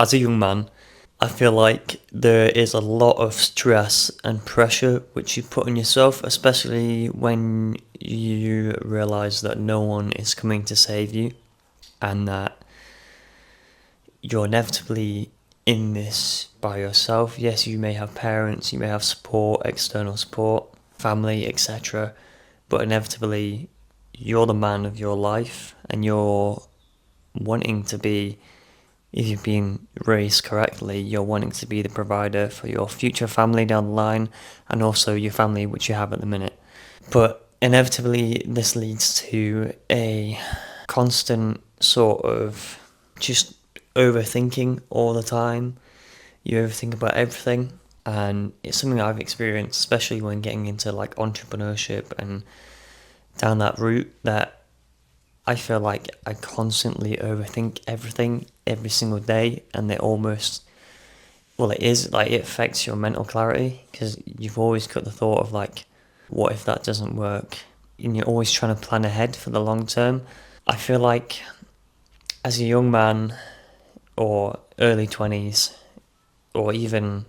As a young man, I feel like there is a lot of stress and pressure which you put on yourself, especially when you realize that no one is coming to save you and that you're inevitably in this by yourself. Yes, you may have parents, you may have support, external support, family, etc. But inevitably, you're the man of your life and you're wanting to be, if you've been raised correctly, you're wanting to be the provider for your future family down the line and also your family which you have at the minute. But inevitably, this leads to a constant sort of just overthinking all the time. You overthink about everything, and it's something I've experienced, especially when getting into like entrepreneurship and down that route, that I feel like I constantly overthink everything every single day, and it almost, well, it is like it affects your mental clarity because you've always got the thought of like, what if that doesn't work? And you're always trying to plan ahead for the long term. I feel like as a young man or early 20s or even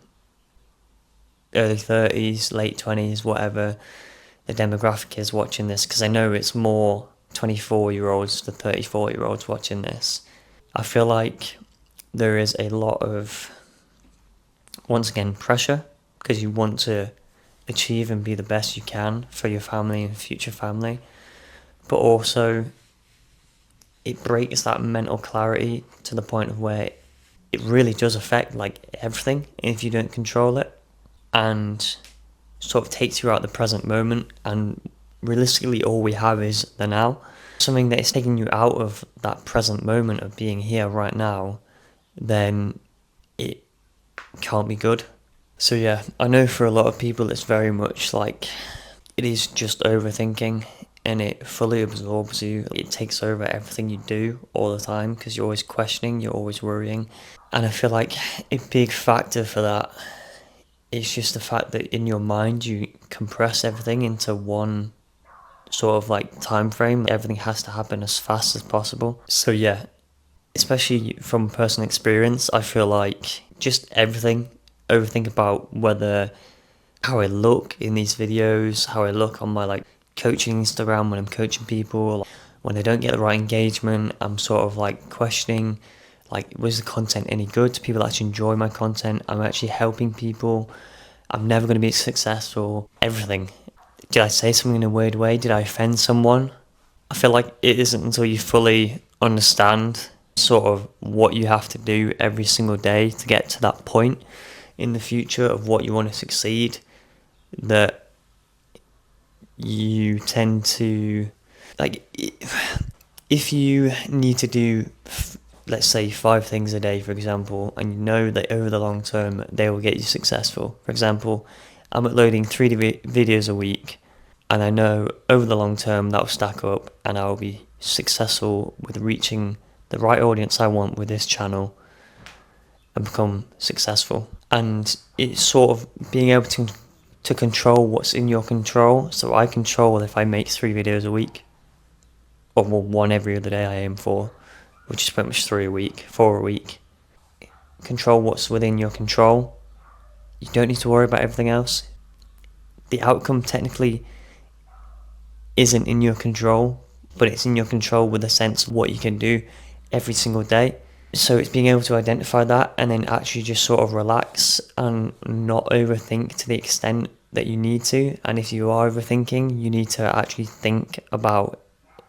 early 30s, late 20s, whatever the demographic is watching this, because I know it's more 24-year-olds to 34-year-olds watching this. I feel like there is a lot of, once again, pressure because you want to achieve and be the best you can for your family and future family, but also it breaks that mental clarity to the point of where it really does affect like everything if you don't control it, and sort of takes you out of the present moment, and realistically all we have is the now. Something that is taking you out of that present moment of being here right now, then it can't be good. So yeah, I know for a lot of people it's very much like it is just overthinking and it fully absorbs you. It takes over everything you do all the time because you're always questioning, you're always worrying. And I feel like a big factor for that is just the fact that in your mind you compress everything into one sort of like time frame. Everything has to happen as fast as possible. So yeah, especially from personal experience, I feel like just everything, overthink about whether how I look in these videos, how I look on my like coaching Instagram when I'm coaching people. When I don't get the right engagement, I'm sort of like questioning, like, was the content any good? Do people actually enjoy my content? I'm actually helping people. I'm never going to be successful. Everything. Did I say something in a weird way? Did I offend someone? I feel like it isn't until you fully understand sort of what you have to do every single day to get to that point in the future of what you want to succeed that you tend to, like, if you need to do, let's say, 5 things a day, for example, and you know that over the long term they will get you successful. For example, I'm uploading 3 videos a week, and I know over the long term that will stack up and I will be successful with reaching the right audience I want with this channel and become successful. And it's sort of being able to control what's in your control. So I control if I make 3 videos a week, or well, 1 every other day I aim for, which is pretty much 3 a week, 4 a week. Control what's within your control. You don't need to worry about everything else. The outcome technically isn't in your control, but it's in your control with a sense of what you can do every single day. So it's being able to identify that and then actually just sort of relax and not overthink to the extent that you need to. And if you are overthinking, you need to actually think about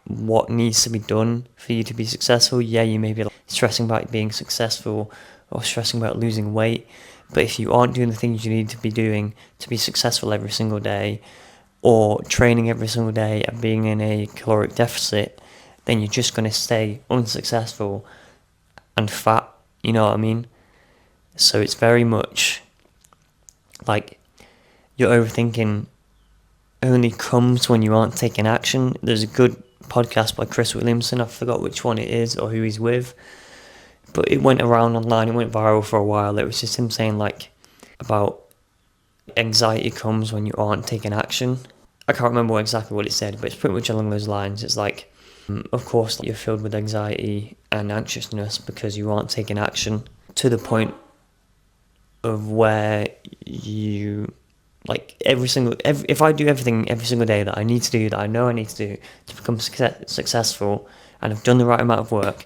what needs to be done for you to be successful. Yeah, you may be stressing about being successful or stressing about losing weight, but if you aren't doing the things you need to be doing to be successful every single day, or training every single day and being in a caloric deficit, then you're just going to stay unsuccessful and fat, you know what I mean? So it's very much like your overthinking only comes when you aren't taking action. There's a good podcast by Chris Williamson, I forgot which one it is or who he's with, but it went around online, it went viral for a while. It was just him saying like about anxiety comes when you aren't taking action. I can't remember exactly what it said, but it's pretty much along those lines. It's like, of course, you're filled with anxiety and anxiousness because you aren't taking action. to the point of where you, like, if I do everything every single day that I need to do, that I know I need to do to become successful, and have done the right amount of work,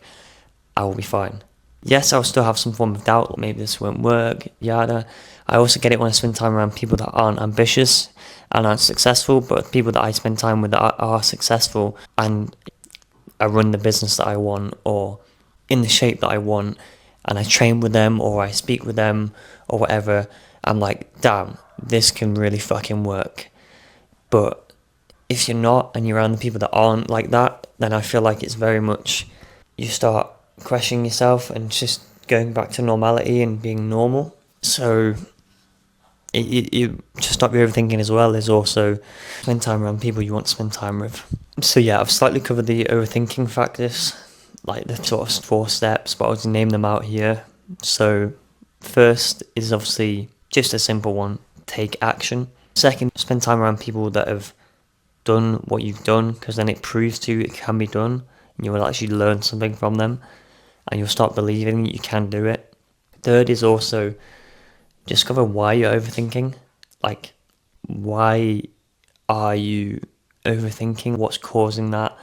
I will be fine. Yes, I'll still have some form of doubt, like maybe this won't work, yada. I also get it when I spend time around people that aren't ambitious and aren't successful, but people that I spend time with that are successful, and I run the business that I want, or in the shape that I want, and I train with them, or I speak with them, or whatever. I'm like, damn, this can really fucking work. But if you're not, and you're around the people that aren't like that, then I feel like it's very much, you start questioning yourself and just going back to normality and being normal. So you to stop your overthinking as well is also spend time around people you want to spend time with. So yeah, I've slightly covered the overthinking factors, like the sort of 4 steps, but I'll just name them out here. So first is obviously just a simple one: take action. Second, spend time around people that have done what you've done, because then it proves to you it can be done, and you will actually learn something from them, and you'll start believing you can do it. Third is also discover why you're overthinking. Like, why are you overthinking? What's causing that?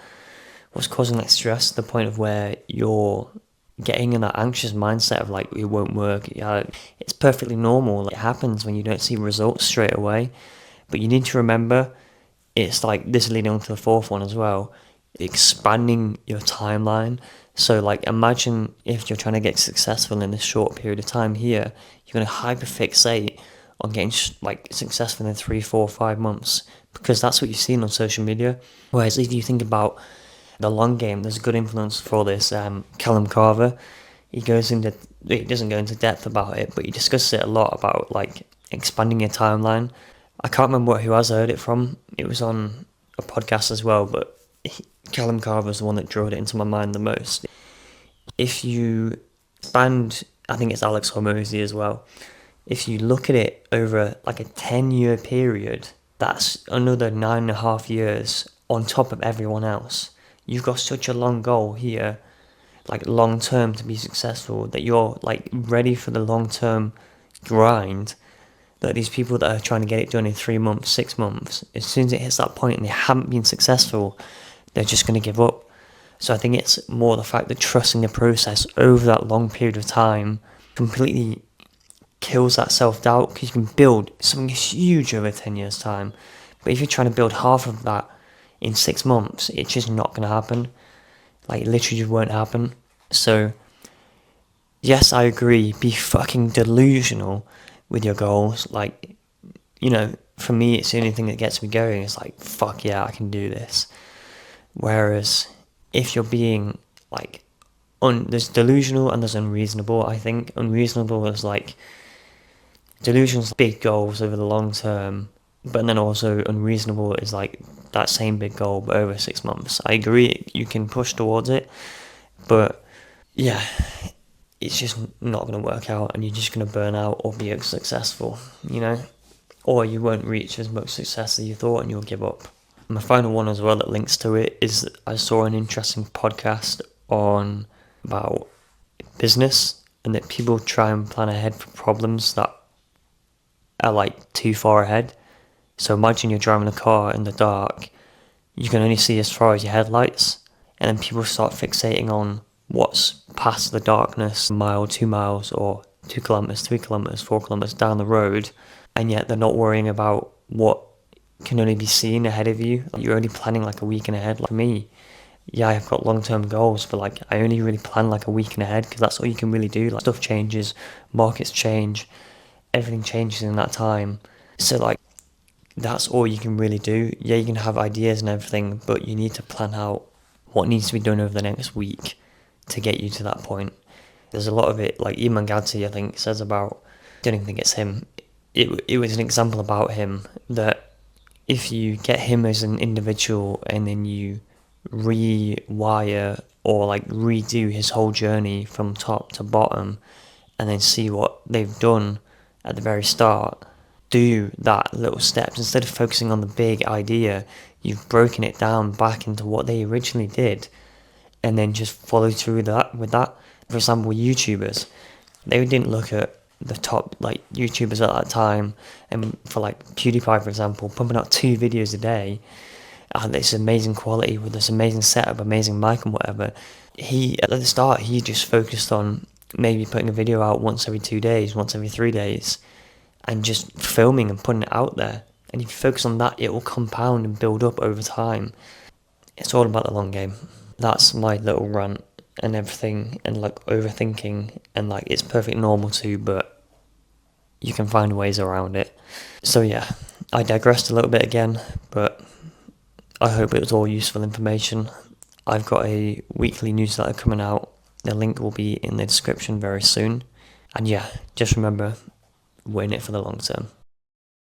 What's causing that stress to the point of where you're getting in that anxious mindset of like, it won't work. Yeah, it's perfectly normal. It happens when you don't see results straight away. But you need to remember, it's like this leading on to the fourth one as well, expanding your timeline. So like, imagine if you're trying to get successful in this short period of time here, you're going to hyperfixate on getting like successful in 3, 4, 5 months, because that's what you've seen on social media. Whereas if you think about the long game, there's a good influence for this. Callum Carver, he doesn't go into depth about it, but he discusses it a lot about like expanding your timeline. I can't remember who I heard it from. It was on a podcast as well, but Callum Carver was the one that drove it into my mind the most. If you expand, I think it's Alex Hormozy as well. If you look at it over like a 10-year period, that's another 9.5 years on top of everyone else. You've got such a long goal here, like long term, to be successful, that you're like ready for the long term grind. That these people that are trying to get it done in 3 months, 6 months, as soon as it hits that point and they haven't been successful, they're just going to give up. So I think it's more the fact that trusting the process over that long period of time completely kills that self-doubt, because you can build something huge over 10 years time, but if you're trying to build half of that in 6 months, it's just not going to happen. Like, it literally just won't happen. So yes, I agree, be fucking delusional with your goals. Like, you know, for me, it's the only thing that gets me going. It's like, fuck yeah, I can do this. Whereas if you're being like, there's delusional and there's unreasonable. I think unreasonable is like, delusion's big goals over the long term, but then also unreasonable is like that same big goal but over 6 months. I agree, you can push towards it, but yeah, it's just not going to work out, and you're just going to burn out or be unsuccessful, you know, or you won't reach as much success as you thought and you'll give up. My final one as well that links to it is, I saw an interesting podcast on about business, and that people try and plan ahead for problems that are like too far ahead. So imagine you're driving a car in the dark, you can only see as far as your headlights, and then people start fixating on what's past the darkness, a mile, 2 miles, or 2 kilometers, 3 kilometers, 4 kilometers down the road, and yet they're not worrying about what can only be seen ahead of you. You're only planning like a week and ahead. Like me, yeah, I've got long-term goals, but like I only really plan like a week and ahead, because that's all you can really do. Like, stuff changes, markets change, everything changes in that time. So like, that's all you can really do. Yeah, you can have ideas and everything, but you need to plan out what needs to be done over the next week to get you to that point. There's a lot of it, like Iman Gadzi, I think, says about, I don't even think it's him, it was an example about him, that if you get him as an individual and then you rewire or like redo his whole journey from top to bottom, and then see what they've done at the very start, do that little steps instead of focusing on the big idea. You've broken it down back into what they originally did, and then just follow through that with that. For example, YouTubers, They didn't look at the top like YouTubers at that time, and for like PewDiePie, for example, pumping out 2 videos a day at this amazing quality with this amazing setup, amazing mic and whatever. He at the start he just focused on maybe putting a video out once every 2 days, once every 3 days, and just filming and putting it out there. And if you focus on that, it will compound and build up over time. It's all about the long game. That's my little rant and everything, and like overthinking, and like it's perfectly normal too, but you can find ways around it. So yeah, I digressed a little bit again, but I hope it was all useful information. I've got a weekly newsletter coming out. The link will be in the description very soon. And yeah, just remember, we're in it for the long term.